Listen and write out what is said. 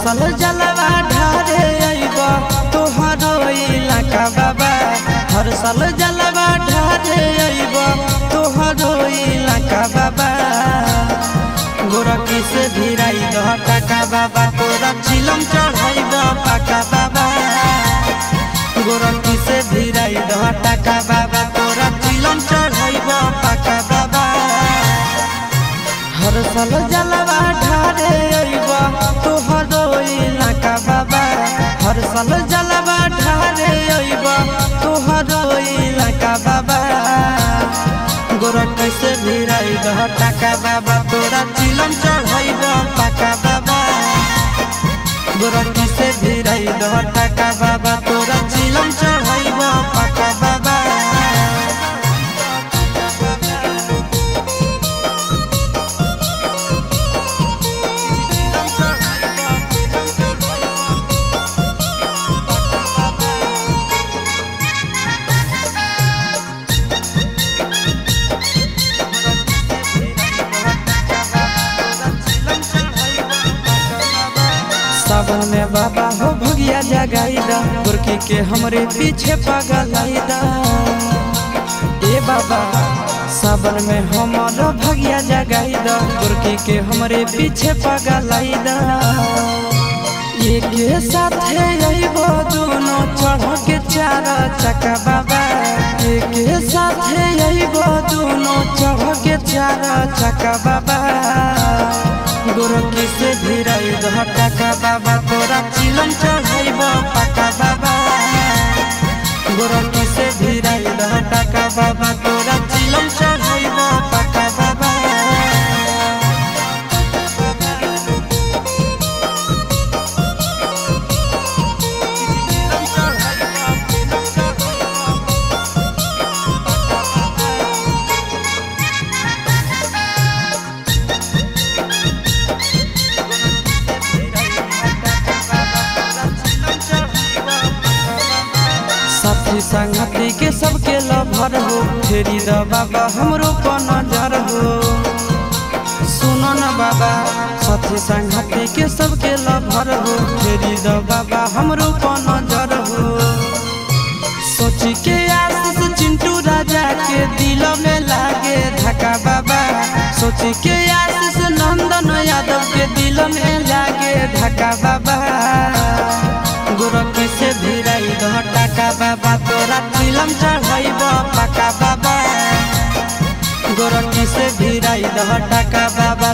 साल जलवा ढारे आइबा तोहरो इलाका बाबा। हर साल जलवा ढारे आइबा तोहरो इलाका बाबा। गोरखी से भिराई दह टाका बाबा तोरा चिलम चढ़ाइबा पाका बाबा। गोरखी से भिराई दह टाका बाबा तोरा चिलम चढ़ाइबा पाका बाबा। हर साल जलवा ढारे आइबा तोहरो इलाका बाबा। हर साल जलवा ढारे आइबा तोहरो इलाका बाबा। गोरखी से भिराई दह टाका बाबा तोरा चिलम चढ़ाइबा पाका बाबा। गोरखी से भिराई दह टाका बाबा तोरा चिलम चढ़ाइबा पाका बाबा। सावन में बाबा हो भगिया जगाईदा गोरखी के हमरे पीछे पगलाईदा। ए बाबा सावन में हमारा भगिया जगाईदा गोरखी के हमरे पीछे पगलाईदा। एक साथ आइबो दोनों चढ़ के चार चक्का बाबा। एक साथ आइबो दोनों चढ़ के चार चक्का बाबा। गोरखी से भिराई दह टाका बाबा तोरा चिलम चढ़ाइबा पाका बाबा। गोरखी से भिराई दह टाका बाबा तोरा चिलम चढ़ाइबा पाका बाबा। साथी संगति के सबके लभर हो फेरी द बाबा हमरो पर नजर हो। सुनो न बाबा साथी संगति के सबके लभर हो फेरी द बाबा हमरो पर नजर हो। सोची के आशीष चिंटू राजा के दिल में लागे धक्का बाबा। सोची के आशीष नंदन यादव के दिल में लागे धक्का बाबा। गोरखी से भिराई दह टाका बाबा तोरा चिलम चढ़ाइबा पाका बाबा। गोरखी से भिराई दह टाका बाबा